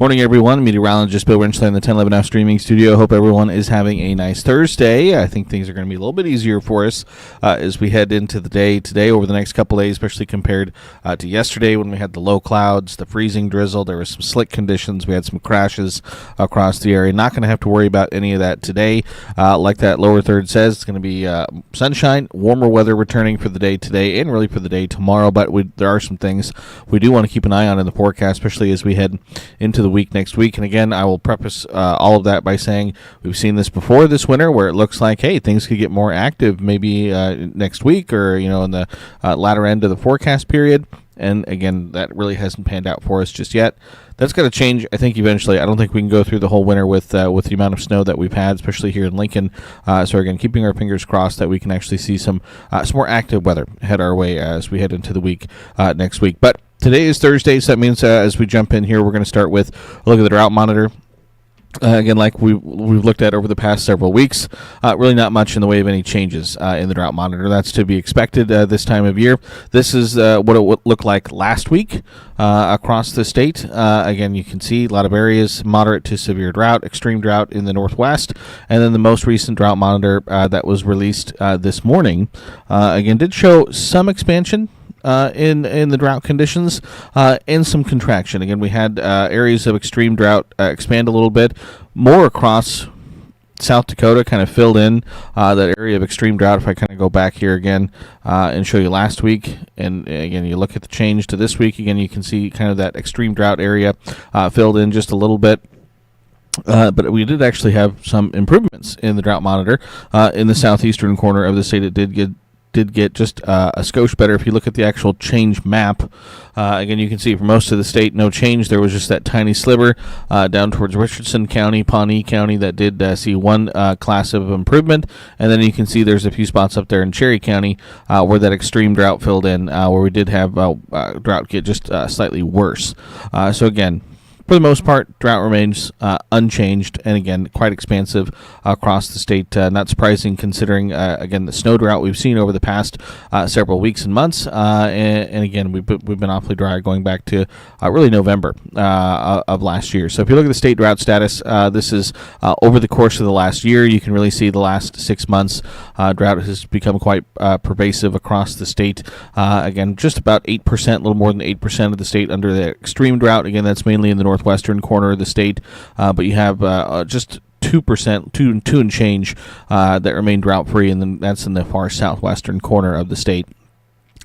Morning, everyone. Meteorologist Bill Rentschler in the 1011 Now streaming studio. Hope everyone is having a nice Thursday. I think things are going to be a little bit easier for us as we head into the day today over the next couple days, especially compared to yesterday when we had the low clouds, the freezing drizzle. There were some slick conditions. We had some crashes across the area. Not going to have to worry about any of that today. Like that lower third says, it's going to be sunshine, warmer weather returning for the day today and really for the day tomorrow. But there are some things we do want to keep an eye on in the forecast, especially as we head into the week next week. And again, I will preface all of that by saying we've seen this before this winter where it looks like, hey, things could get more active maybe next week or, in the latter end of the forecast period. And again, that really hasn't panned out for us just yet. That's going to change, I think, eventually. I don't think we can go through the whole winter with the amount of snow that we've had, especially here in Lincoln. So again, keeping our fingers crossed that we can actually see some more active weather head our way as we head into the week next week. But today is Thursday, so that means as we jump in here, we're going to start with a look at the drought monitor. Again, like we've looked at over the past several weeks, really not much in the way of any changes in the drought monitor. That's to be expected this time of year. This is what it would look like last week across the state. Again, you can see a lot of areas, moderate to severe drought, extreme drought in the northwest, and then the most recent drought monitor that was released this morning, again, did show some expansion in the drought conditions and some contraction. Again, we had areas of extreme drought expand a little bit more across South Dakota, kind of filled in that area of extreme drought. If I kind of go back here again and show you last week, and again, you look at the change to this week, again, you can see kind of that extreme drought area filled in just a little bit. But we did actually have some improvements in the drought monitor in the southeastern corner of the state. It did get just a skosh better. If you look at the actual change map, again, you can see for most of the state, no change. There was just that tiny sliver down towards Richardson County, Pawnee County that did see one class of improvement. And then you can see there's a few spots up there in Cherry County where that extreme drought filled in, where we did have drought get just slightly worse. So again, for the most part, drought remains unchanged and, again, quite expansive across the state. Not surprising considering, again, the snow drought we've seen over the past several weeks and months. And again, we've been awfully dry going back to really November of last year. So if you look at the state drought status, this is over the course of the last year. You can really see the last 6 months. Drought has become quite pervasive across the state. Again, just about 8%, a little more than 8% of the state under the extreme drought. Again, that's mainly in the northwestern corner of the state, but you have just 2%, two and change that remain drought-free, and then that's in the far southwestern corner of the state.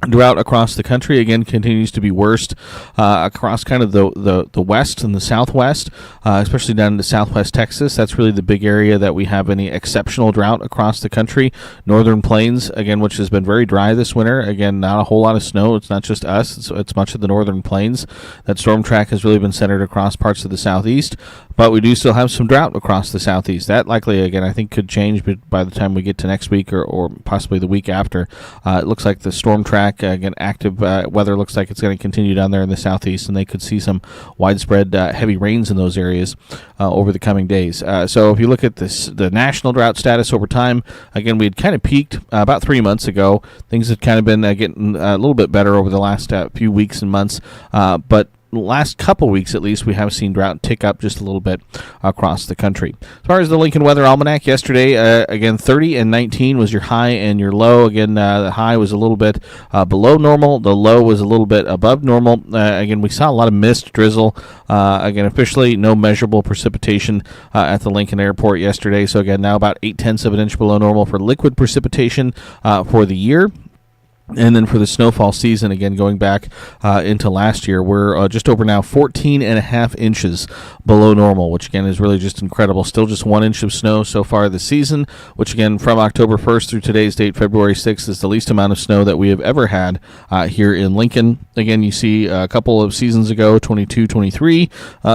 Drought across the country, again, continues to be worst across kind of the west and the southwest, especially down into southwest Texas. That's really the big area that we have any exceptional drought across the country. Northern Plains, again, which has been very dry this winter. Again, not a whole lot of snow. It's not just us. It's much of the Northern Plains. That storm track has really been centered across parts of the southeast, but we do still have some drought across the southeast. That likely, again, I think could change by the time we get to next week or possibly the week after. It looks like the storm track, again, active weather looks like it's going to continue down there in the southeast, and they could see some widespread heavy rains in those areas over the coming days. So if you look at the national drought status over time, again, we had kind of peaked about 3 months ago. Things have kind of been getting a little bit better over the last few weeks and months, but last couple weeks at least, we have seen drought tick up just a little bit across the country. As far as the Lincoln Weather Almanac yesterday, again, 30 and 19 was your high and your low. Again, the high was a little bit below normal. The low was a little bit above normal. Again, we saw a lot of mist, drizzle. Again, officially no measurable precipitation at the Lincoln Airport yesterday. So again, now about 0.8 of an inch below normal for liquid precipitation for the year. And then for the snowfall season, again, going back into last year, we're just over now 14.5 inches below normal, which, again, is really just incredible. Still just 1 inch of snow so far this season, which, again, from October 1st through today's date, February 6th, is the least amount of snow that we have ever had here in Lincoln. Again, you see a couple of seasons ago, 22-23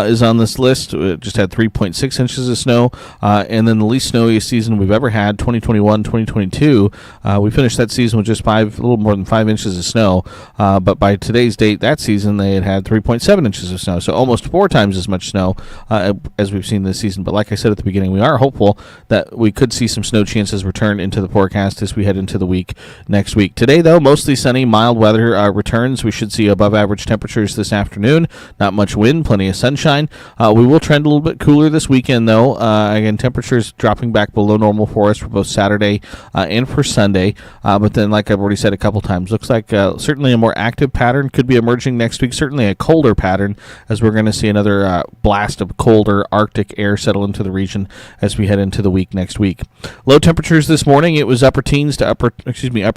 is on this list. It just had 3.6 inches of snow. And then the least snowiest season we've ever had, 2021-2022, we finished that season with just a little more than 5 inches of snow. But by today's date, that season, they had 3.7 inches of snow, so almost 4 times as much snow as we've seen this season. But like I said at the beginning, we are hopeful that we could see some snow chances return into the forecast as we head into the week next week. Today, though, mostly sunny, mild weather returns. We should see above average temperatures this afternoon. Not much wind, plenty of sunshine. We will trend a little bit cooler this weekend, though. Again, temperatures dropping back below normal for us for both Saturday and for Sunday. But then, like I've already said a couple times, looks like certainly a more active pattern could be emerging next week. Certainly a colder pattern, as we're going to see another blast of colder Arctic air settle into the region as we head into the week next week. Low temperatures this morning, it was upper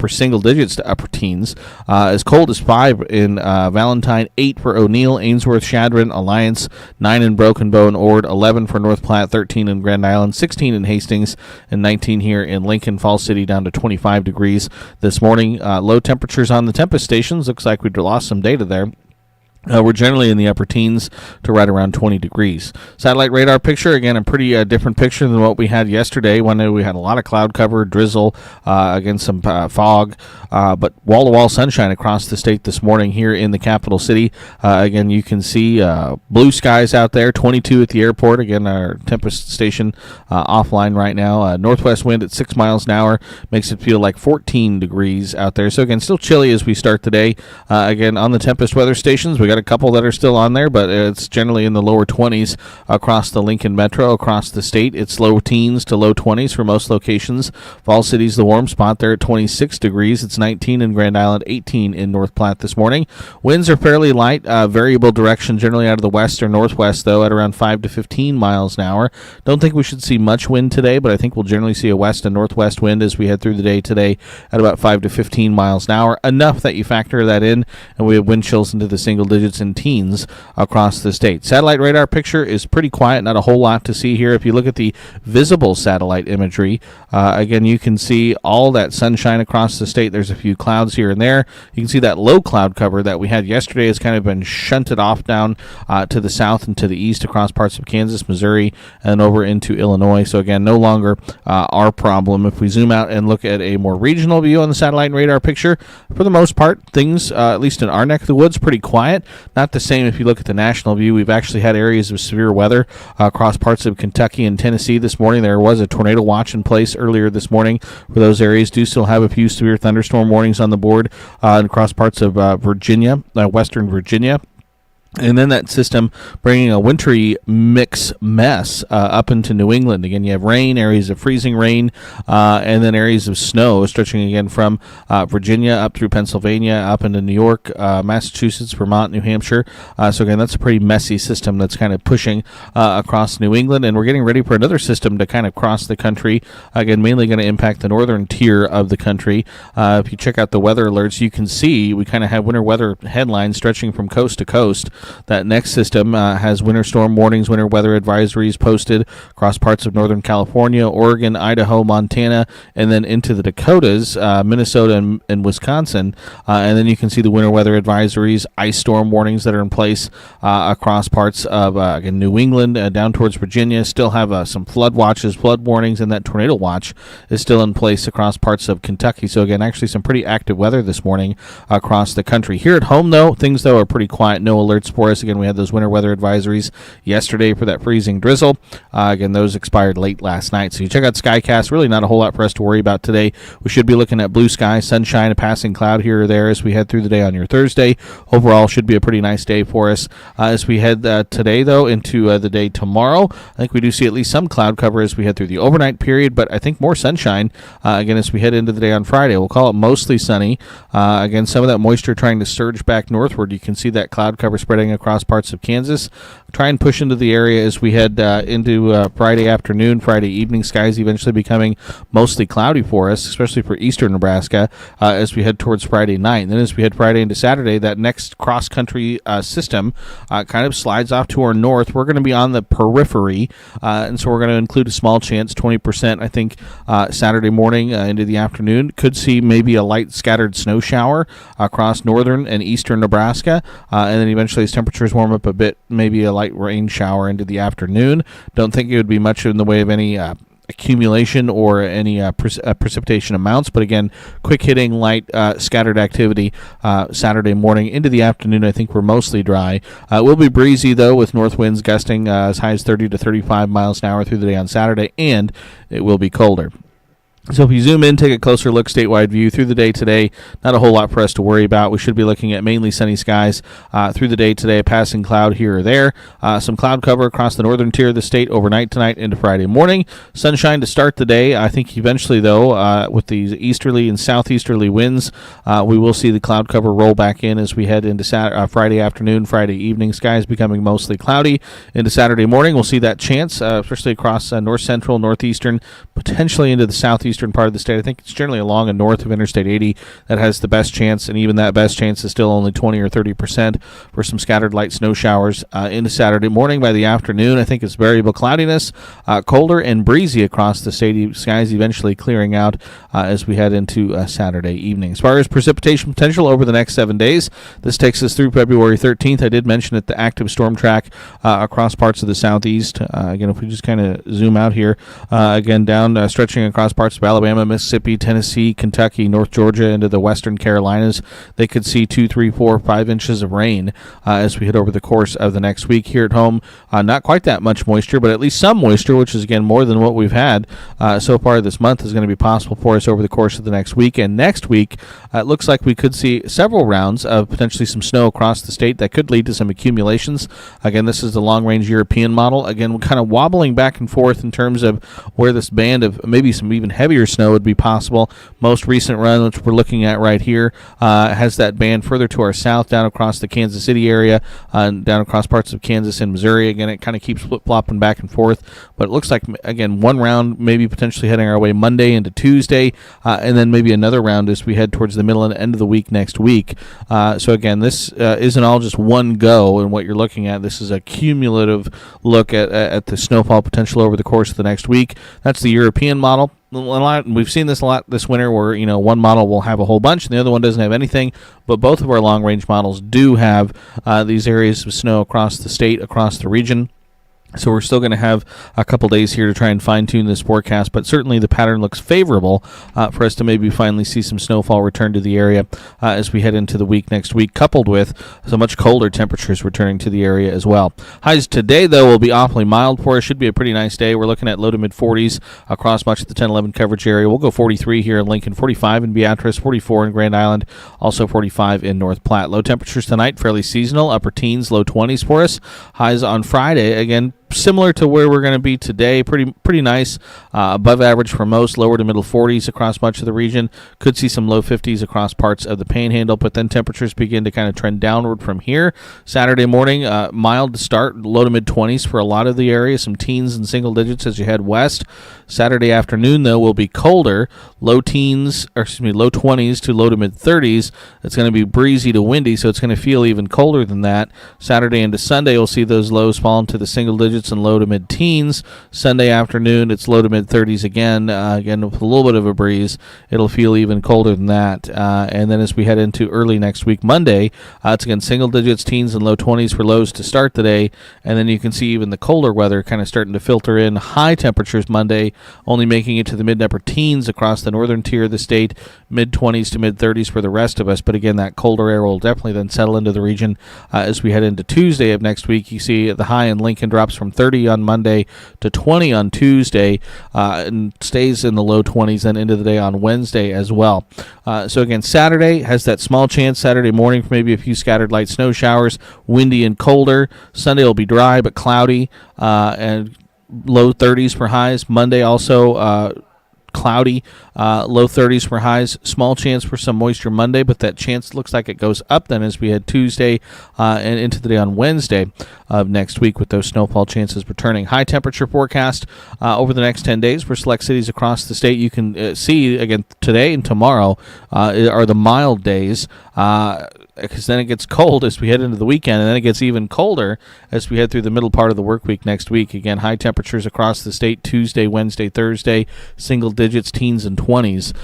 single digits to upper teens. As cold as 5 in Valentine, 8 for O'Neill, Ainsworth, Chadron, Alliance, 9 in Broken Bow and Ord, 11 for North Platte, 13 in Grand Island, 16 in Hastings, and 19 here in Lincoln. Falls City down to 25 degrees this morning. Low temperatures on the Tempest stations. Looks like we'd lost some data there. We're generally in the upper teens to right around 20 degrees. Satellite radar picture, again, a pretty different picture than what we had yesterday. One day we had a lot of cloud cover, drizzle, again, some fog, but wall-to-wall sunshine across the state this morning here in the capital city. Again, you can see blue skies out there, 22 at the airport. Again, our Tempest station offline right now. Northwest wind at 6 miles an hour makes it feel like 14 degrees out there. So, again, still chilly as we start the day. Again, on the Tempest weather stations, we got a couple that are still on there, but it's generally in the lower 20s across the Lincoln Metro, across the state. It's low teens to low 20s for most locations. Falls City's the warm spot there at 26 degrees. It's 19 in Grand Island, 18 in North Platte this morning. Winds are fairly light, variable direction, generally out of the west or northwest, though, at around 5 to 15 miles an hour. Don't think we should see much wind today, but I think we'll generally see a west and northwest wind as we head through the day today at about 5 to 15 miles an hour, enough that you factor that in, and we have wind chills into the single digits and teens across the state. Satellite radar picture is pretty quiet, not a whole lot to see here. If you look at the visible satellite imagery, again, you can see all that sunshine across the state. There's a few clouds here and there. You can see that low cloud cover that we had yesterday has kind of been shunted off down to the south and to the east across parts of Kansas, Missouri, and over into Illinois. So again, no longer our problem. If we zoom out and look at a more regional view on the satellite and radar picture, for the most part, things, at least in our neck of the woods, pretty quiet. Not the same if you look at the national view. We've actually had areas of severe weather across parts of Kentucky and Tennessee this morning. There was a tornado watch in place earlier this morning for those areas. Do still have a few severe thunderstorm warnings on the board across parts of Virginia, western Virginia. And then that system bringing a wintry mess up into New England. Again, you have rain, areas of freezing rain, and then areas of snow stretching again from Virginia up through Pennsylvania, up into New York, Massachusetts, Vermont, New Hampshire. So again, that's a pretty messy system that's kind of pushing across New England. And we're getting ready for another system to kind of cross the country. Again, mainly going to impact the northern tier of the country. If you check out the weather alerts, you can see we kind of have winter weather headlines stretching from coast to coast. That next system has winter storm warnings, winter weather advisories posted across parts of Northern California, Oregon, Idaho, Montana, and then into the Dakotas, Minnesota, and Wisconsin. And then you can see the winter weather advisories, ice storm warnings that are in place across parts of again, New England, down towards Virginia. Still have some flood watches, flood warnings, and that tornado watch is still in place across parts of Kentucky. So again, actually some pretty active weather this morning across the country. Here at home, though, things are pretty quiet. No alerts for us. Again, we had those winter weather advisories yesterday for that freezing drizzle. Again, those expired late last night. So you check out Skycast. Really not a whole lot for us to worry about today. We should be looking at blue sky, sunshine, a passing cloud here or there as we head through the day on your Thursday. Overall, should be a pretty nice day for us. As we head today, though, into the day tomorrow, I think we do see at least some cloud cover as we head through the overnight period, but I think more sunshine, again, as we head into the day on Friday. We'll call it mostly sunny. Again, some of that moisture trying to surge back northward. You can see that cloud cover spreading across parts of Kansas. Try and push into the area as we head into Friday afternoon, Friday evening. Skies eventually becoming mostly cloudy for us, especially for eastern Nebraska, as we head towards Friday night. And then as we head Friday into Saturday, that next cross-country system kind of slides off to our north. We're going to be on the periphery, and so we're going to include a small chance, 20%, I think, Saturday morning into the afternoon. Could see maybe a light scattered snow shower across northern and eastern Nebraska, and then eventually as temperatures warm up a bit, maybe a light rain shower into the afternoon. Don't think it would be much in the way of any accumulation or any precipitation amounts, but again, quick hitting, light scattered activity Saturday morning into the afternoon. I think we're mostly dry. It will be breezy though, with north winds gusting as high as 30 to 35 miles an hour through the day on Saturday, and it will be colder. So if you zoom in, take a closer look, statewide view through the day today, not a whole lot for us to worry about. We should be looking at mainly sunny skies through the day today, a passing cloud here or there. Some cloud cover across the northern tier of the state overnight tonight into Friday morning. Sunshine to start the day. I think eventually, though, with these easterly and southeasterly winds, we will see the cloud cover roll back in as we head into Friday afternoon, Friday evening. Skies becoming mostly cloudy. Into Saturday morning, we'll see that chance, especially across north central, northeastern, potentially into the southeastern part of the state. I think it's generally along and north of Interstate 80 that has the best chance, and even that best chance is still only 20 or 30% for some scattered light snow showers into Saturday morning. By the afternoon, I think it's variable cloudiness, colder and breezy across the state. Skies eventually clearing out as we head into Saturday evening. As far as precipitation potential over the next 7 days, this takes us through February 13th. I did mention it, the active storm track across parts of the southeast. Again, if we just kind of zoom out here, again down stretching across parts of Alabama, Mississippi, Tennessee, Kentucky, North Georgia, into the western Carolinas, they could see 2, 3, 4, 5 inches of rain as we hit over the course of the next week. Here at home, not quite that much moisture, but at least some moisture, which is again more than what we've had so far this month, is going to be possible for us over the course of the next week. And next week, it looks like we could see several rounds of potentially some snow across the state that could lead to some accumulations. Again, this is the long-range European model. Again, we're kind of wobbling back and forth in terms of where this band of maybe some even heavier snow would be possible. Most recent run, which we're looking at right here, has that band further to our south, down across the Kansas City area, down across parts of Kansas and Missouri. Again, it kind of keeps flip-flopping back and forth, but it looks like, again, one round maybe potentially heading our way Monday into Tuesday, and then maybe another round as we head towards the middle and end of the week next week. So again, this isn't all just one go in what you're looking at. This is a cumulative look at the snowfall potential over the course of the next week. That's the European model. We've seen this a lot this winter where, one model will have a whole bunch and the other one doesn't have anything, but both of our long-range models do have these areas of snow across the state, across the region. So we're still going to have a couple days here to try and fine-tune this forecast, but certainly the pattern looks favorable for us to maybe finally see some snowfall return to the area as we head into the week next week, coupled with some much colder temperatures returning to the area as well. Highs today, though, will be awfully mild for us. Should be a pretty nice day. We're looking at low to mid-40s across much of the 10-11 coverage area. We'll go 43 here in Lincoln, 45 in Beatrice, 44 in Grand Island, also 45 in North Platte. Low temperatures tonight, fairly seasonal, upper teens, low 20s for us. Highs on Friday, again, similar to where we're going to be today, pretty nice, above average for most, lower to middle 40s across much of the region. Could see some low 50s across parts of the Panhandle, but then temperatures begin to kind of trend downward from here. Saturday morning, mild to start, low to mid 20s for a lot of the area, some teens and single digits as you head west. Saturday afternoon, though, will be colder, low 20s to low to mid 30s. It's going to be breezy to windy, so it's going to feel even colder than that. Saturday into Sunday, you'll see those lows fall into the single digits and low to mid teens. Sunday afternoon, it's low to mid 30s again. Again, with a little bit of a breeze, it'll feel even colder than that. And then as we head into early next week, Monday, it's again single digits, teens, and low 20s for lows to start the day. And then you can see even the colder weather kind of starting to filter in. High temperatures Monday, only making it to the mid upper teens across the northern tier of the state, mid 20s to mid 30s for the rest of us. But again, that colder air will definitely then settle into the region as we head into Tuesday of next week. You see the high in Lincoln drops from 30 on Monday to 20 on Tuesday, and stays in the low 20s then into the day on Wednesday as well. So again, Saturday has that small chance Saturday morning for maybe a few scattered light snow showers, windy and colder. Sunday will be dry but cloudy, and low 30s for highs. Monday also cloudy, low 30s for highs. Small chance for some moisture Monday, but that chance looks like it goes up then as we head Tuesday and into the day on Wednesday of next week with those snowfall chances returning. High temperature forecast over the next 10 days for select cities across the state. You can see, again, today and tomorrow are the mild days, because then it gets cold as we head into the weekend, and then it gets even colder as we head through the middle part of the work week next week. Again, high temperatures across the state Tuesday, Wednesday, Thursday, single digits, teens, and 20s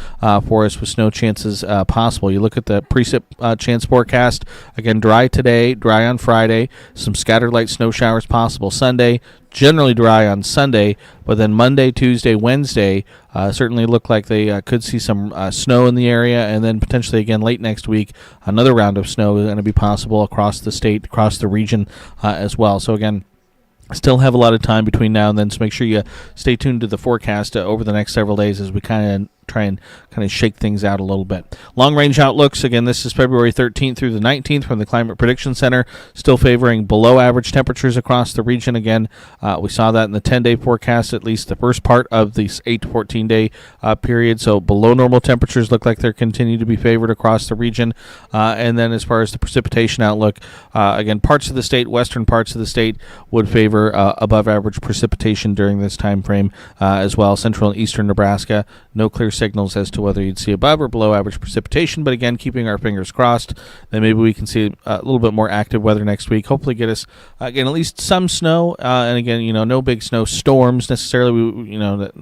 for us with snow chances possible. You look at the precip chance forecast. Again, dry today, dry on Friday, some scattered light snow showers possible Sunday, generally dry on Sunday, but then Monday, Tuesday, Wednesday certainly look like they could see some snow in the area, and then potentially again late next week, another round of snow is going to be possible across the state, across the region as well. So again, still have a lot of time between now and then, so make sure you stay tuned to the forecast over the next several days as we kind of try and shake things out a little bit. Long-range outlooks, again, this is February 13th through the 19th from the Climate Prediction Center, still favoring below-average temperatures across the region. Again, we saw that in the 10-day forecast, at least the first part of this 8 to 14-day period, so below normal temperatures look like they're continuing to be favored across the region. And then as far as the precipitation outlook, again, parts of the state, western parts of the state, would favor above-average precipitation during this time frame as well. Central and eastern Nebraska, no clear signals as to whether you'd see above or below average precipitation, but again, keeping our fingers crossed that maybe we can see a little bit more active weather next week. Hopefully get us, again, at least some snow, and again, no big snow storms necessarily, that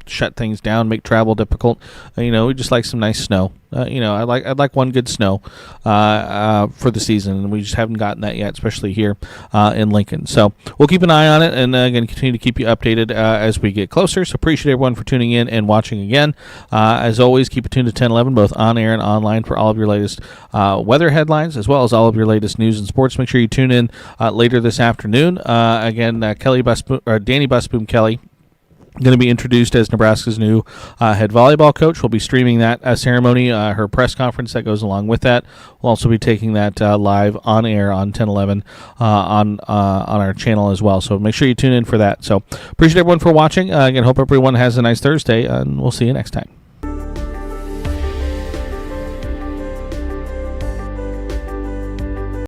shut things down, make travel difficult. We just like some nice snow. I'd like one good snow for the season, and we just haven't gotten that yet, especially here in Lincoln. So we'll keep an eye on it, and again, continue to keep you updated as we get closer. So appreciate everyone for tuning in and watching again. As always, keep it tuned to 1011, both on air and online, for all of your latest weather headlines, as well as all of your latest news and sports. Make sure you tune in later this afternoon. Again, Danny Busboom Kelly, going to be introduced as Nebraska's new head volleyball coach. We'll be streaming that ceremony, her press conference that goes along with that. We'll also be taking that live on air on 1011 on our channel as well. So make sure you tune in for that. So appreciate everyone for watching. Again, hope everyone has a nice Thursday, and we'll see you next time.